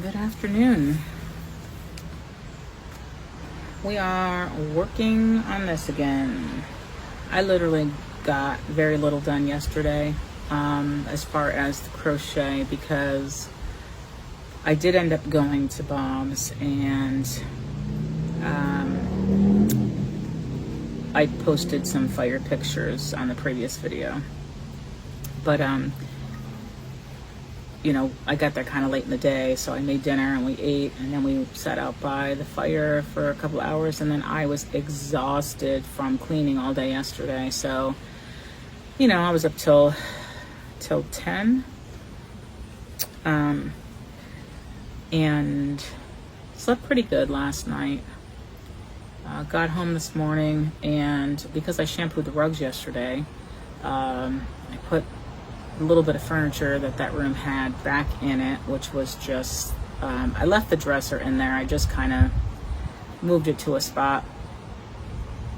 Good afternoon. We are working on this again. I literally got very little done yesterday as far as the crochet, because I did end up going to Bob's, and I posted some fire pictures on the previous video, but you know, I got there kind of late in the day, so I made dinner and we ate, and then we sat out by the fire for a couple hours, and then I was exhausted from cleaning all day yesterday. So, you know, I was up till 10, and slept pretty good last night. Got home this morning, and because I shampooed the rugs yesterday, I put a little bit of furniture that room had back in it, which was just, I left the dresser in there. I just kind of moved it to a spot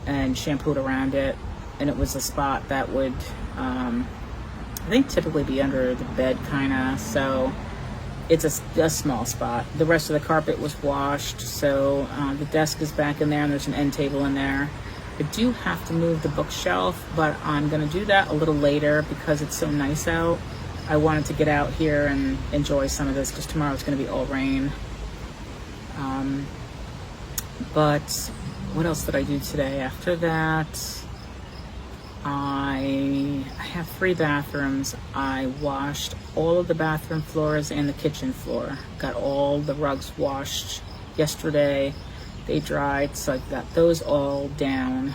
and shampooed around it, and it was a spot that would, I think, typically be under the bed kind of, so it's a small spot. The rest of the carpet was washed, so the desk is back in there, and there's an end table in there. I do have to move the bookshelf, but I'm going to do that a little later because it's so nice out. I wanted to get out here and enjoy some of this because tomorrow's going to be all rain. But what else did I do today? After that, I have 3 bathrooms. I washed all of the bathroom floors and the kitchen floor. Got all the rugs washed yesterday. They dried, so I got those all down,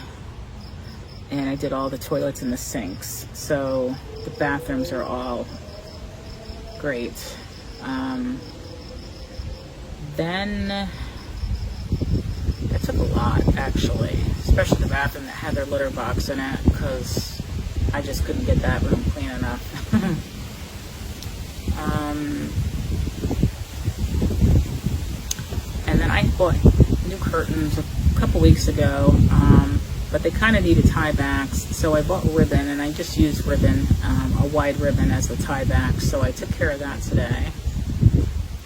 and I did all the toilets and the sinks, so the bathrooms are all great. Then that took a lot, actually, especially the bathroom that had their litter box in it, because I just couldn't get that room clean enough. And then I bought new curtains a couple weeks ago, but they kind of needed tie backs, so I bought ribbon, and I just used ribbon, a wide ribbon as the tie back, so I took care of that today.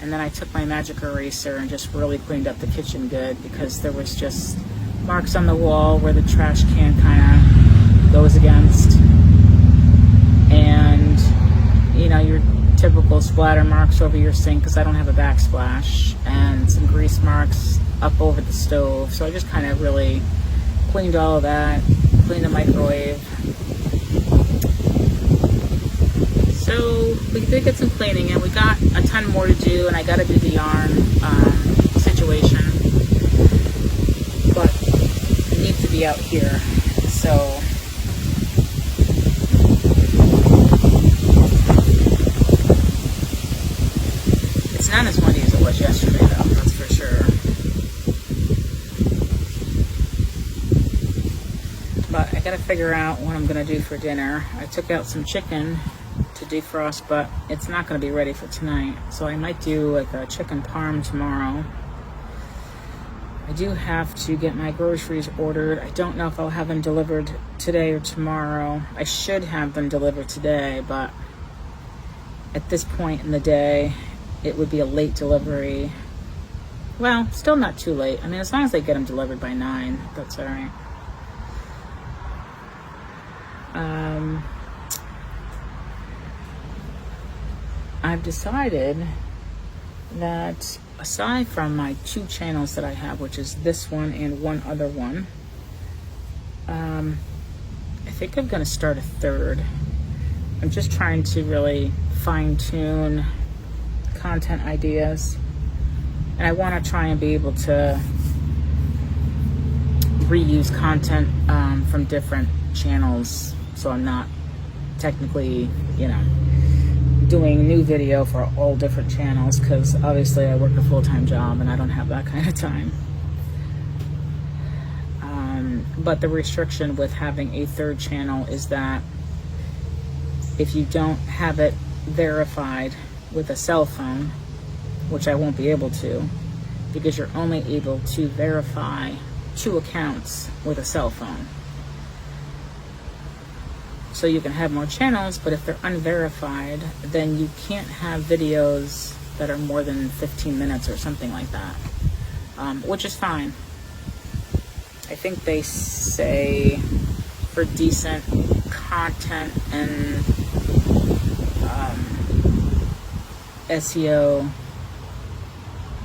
And then I took my magic eraser and just really cleaned up the kitchen good, because there was just marks on the wall where the trash can kind of goes against, and you know, your typical splatter marks over your sink, because I don't have a backsplash, and some grease marks up over the stove. So I just kind of really cleaned all of that, cleaned the microwave. So we did get some cleaning, and we got a ton more to do, and I got to do the yarn situation, but I need to be out here, so it's not as windy as it was yesterday, though, that's for sure. But I gotta figure out what I'm gonna do for dinner. I took out some chicken to defrost, but it's not gonna be ready for tonight, so I might do like a chicken parm tomorrow. I do have to get my groceries ordered. I don't know if I'll have them delivered today or tomorrow. I should have them delivered today, but at this point in the day, it would be a late delivery. Well, still not too late. I mean, as long as they get them delivered by 9, that's all right. I've decided that aside from my 2 channels that I have, which is this one and one other one, I think I'm going to start a 3rd. I'm just trying to really fine-tune content ideas, and I want to try and be able to reuse content from different channels, so I'm not technically, you know, doing new video for all different channels, because obviously I work a full-time job and I don't have that kind of time. But the restriction with having a 3rd channel is that if you don't have it verified with a cell phone, which I won't be able to, because you're only able to verify 2 accounts with a cell phone. So you can have more channels, but if they're unverified, then you can't have videos that are more than 15 minutes or something like that, which is fine. I think they say for decent content and SEO,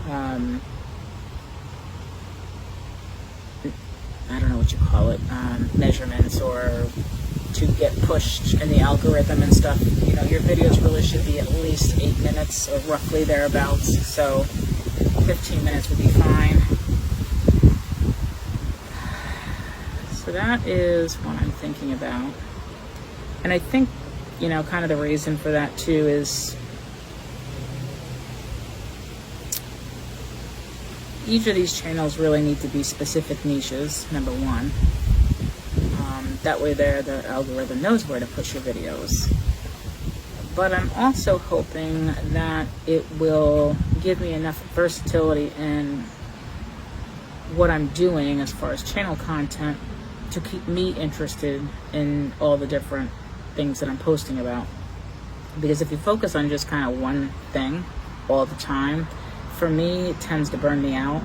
I don't know what you call it, measurements, or to get pushed in the algorithm and stuff, you know, your videos really should be at least 8 minutes or roughly thereabouts. So 15 minutes would be fine. So that is what I'm thinking about. And I think, you know, kind of the reason for that too is each of these channels really need to be specific niches, number one. That way there, the algorithm knows where to push your videos. But I'm also hoping that it will give me enough versatility in what I'm doing as far as channel content to keep me interested in all the different things that I'm posting about. Because if you focus on just kind of one thing all the time, for me, it tends to burn me out.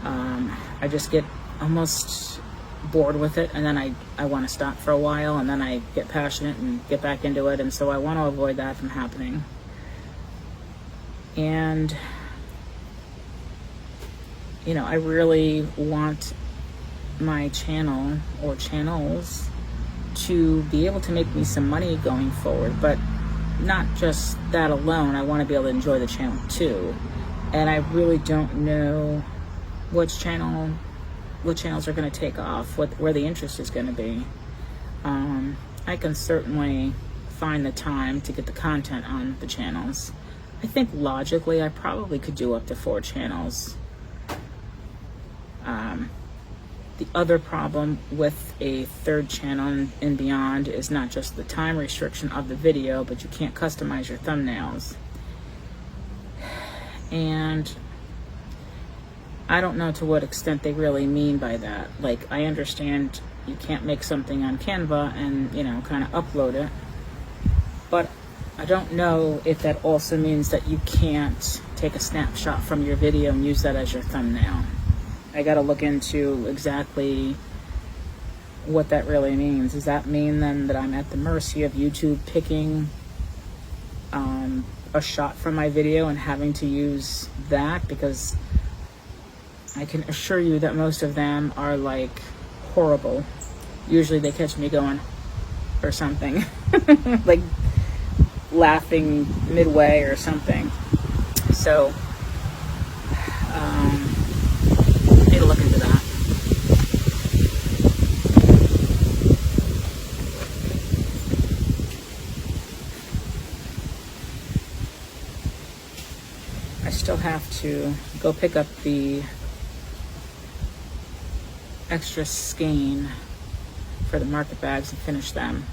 I just get almost bored with it, and then I want to stop for a while, and then I get passionate and get back into it, and so I want to avoid that from happening. And, you know, I really want my channel or channels to be able to make me some money going forward, but not just that alone. I want to be able to enjoy the channel too. And I really don't know what channels are going to take off, where the interest is going to be. I can certainly find the time to get the content on the channels. I think logically I probably could do up to 4 channels. The other problem with a 3rd channel and beyond is not just the time restriction of the video, but you can't customize your thumbnails. And I don't know to what extent they really mean by that. Like, I understand you can't make something on Canva and, you know, kind of upload it, but I don't know if that also means that you can't take a snapshot from your video and use that as your thumbnail. I got to look into exactly what that really means. Does that mean then that I'm at the mercy of YouTube picking a shot from my video and having to use that? Because I can assure you that most of them are like horrible. Usually they catch me going or something like laughing midway or something. So need to look into that. I still have to go pick up the extra skein for the market bags and finish them.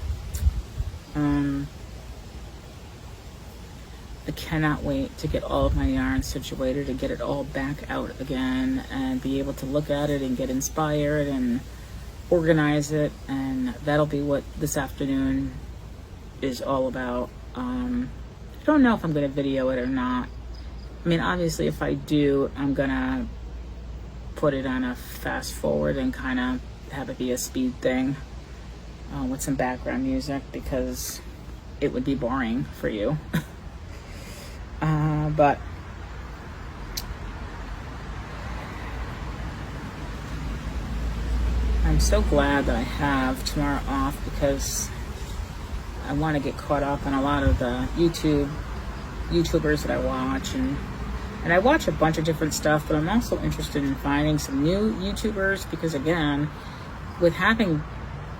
I cannot wait to get all of my yarn situated and get it all back out again and be able to look at it and get inspired and organize it, and that'll be what this afternoon is all about. I don't know if I'm going to video it or not. I mean, obviously if I do, I'm going to put it on a fast forward and kind of have it be a speed thing with some background music, because it would be boring for you. But I'm so glad that I have tomorrow off, because I want to get caught up on a lot of the YouTubers that I watch, and I watch a bunch of different stuff, but I'm also interested in finding some new YouTubers, because again, with having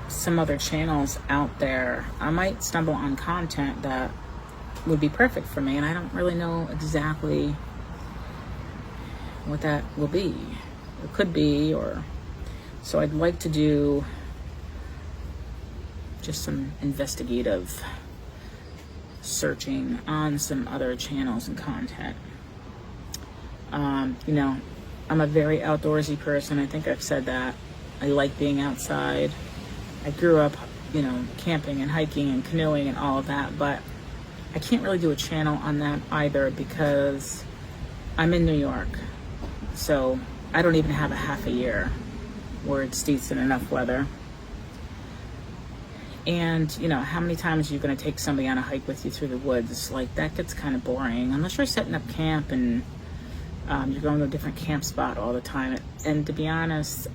some other channels out there, I might stumble on content that would be perfect for me, and I don't really know exactly what that will be or could be, or so I'd like to do just some investigative searching on some other channels and content. You know, I'm a very outdoorsy person. I think I've said that. I like being outside. I grew up, you know, camping and hiking and canoeing and all of that, but I can't really do a channel on that either because I'm in New York. So I don't even have a half a year where it's decent enough weather. And, you know, how many times are you going to take somebody on a hike with you through the woods? Like, that gets kind of boring. Unless you're setting up camp and you're going to a different camp spot all the time. And to be honest,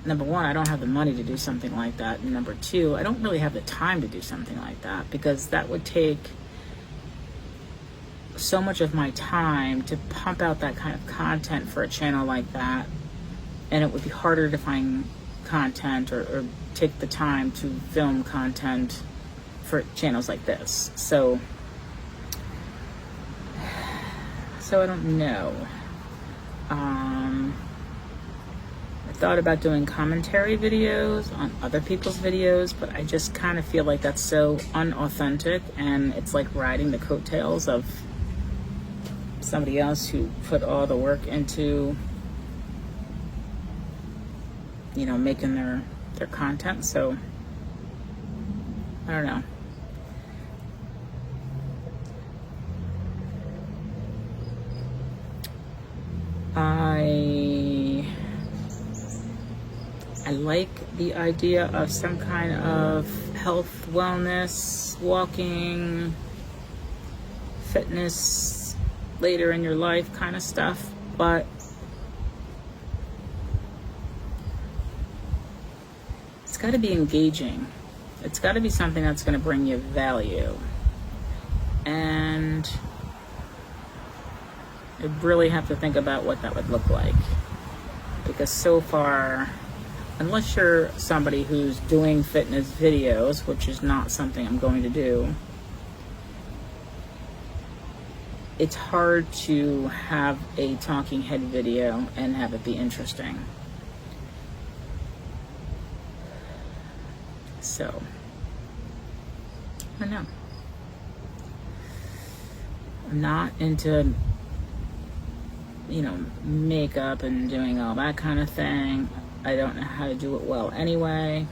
number one, I don't have the money to do something like that. And number two, I don't really have the time to do something like that because that would take so much of my time to pump out that kind of content for a channel like that. And it would be harder to find content or take the time to film content for channels like this. So I don't know. I thought about doing commentary videos on other people's videos, but I just kind of feel like that's so unauthentic, and it's like riding the coattails of somebody else who put all the work into, you know, making their content. So I don't know. I like the idea of some kind of health, wellness, walking, fitness later in your life kind of stuff, but it's got to be engaging. It's got to be something that's going to bring you value. And I really have to think about what that would look like. Because so far, unless you're somebody who's doing fitness videos, which is not something I'm going to do, it's hard to have a talking head video and have it be interesting. So, I don't know. I'm not into, you know, makeup and doing all that kind of thing. I don't know how to do it well anyway.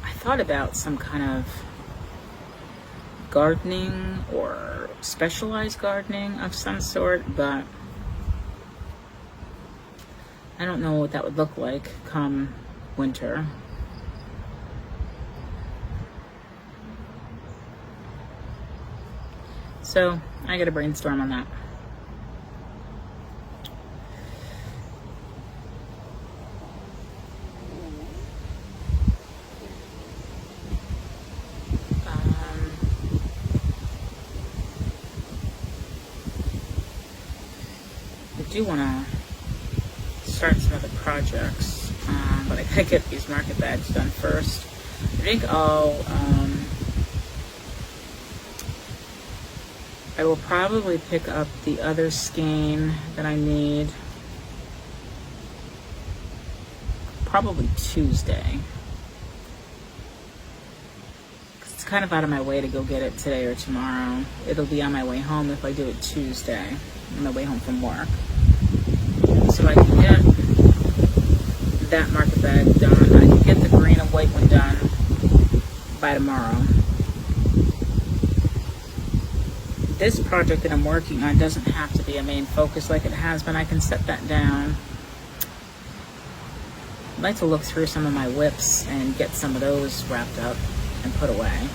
I thought about some kind of gardening or specialized gardening of some sort, but I don't know what that would look like come winter. So I gotta brainstorm on that. I do want to start some other projects, but I gotta get these market bags done first. I think I will probably pick up the other skein that I need probably Tuesday. It's kind of out of my way to go get it today or tomorrow. It'll be on my way home if I do it Tuesday, on my way home from work. So I can get that market bag done. I can get the green and white one done by tomorrow. This project that I'm working on doesn't have to be a main focus like it has been. I can set that down. I'd like to look through some of my whips and get some of those wrapped up and put away.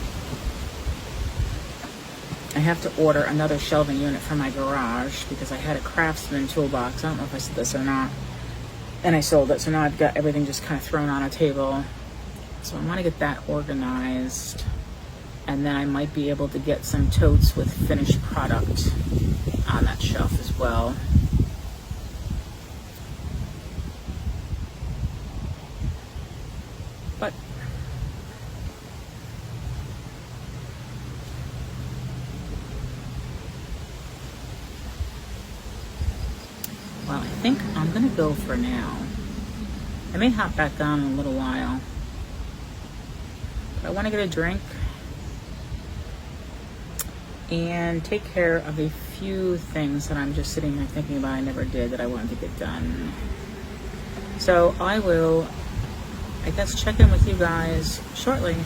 I have to order another shelving unit for my garage because I had a Craftsman toolbox. I don't know if I said this or not. And I sold it, so now I've got everything just kind of thrown on a table. So I want to get that organized. And then I might be able to get some totes with finished product on that shelf as well. But well, I think I'm gonna go for now. I may hop back on in a little while. But I want to get a drink and take care of a few things that I'm just sitting here thinking about I never did that I wanted to get done. So I will, I guess, check in with you guys shortly.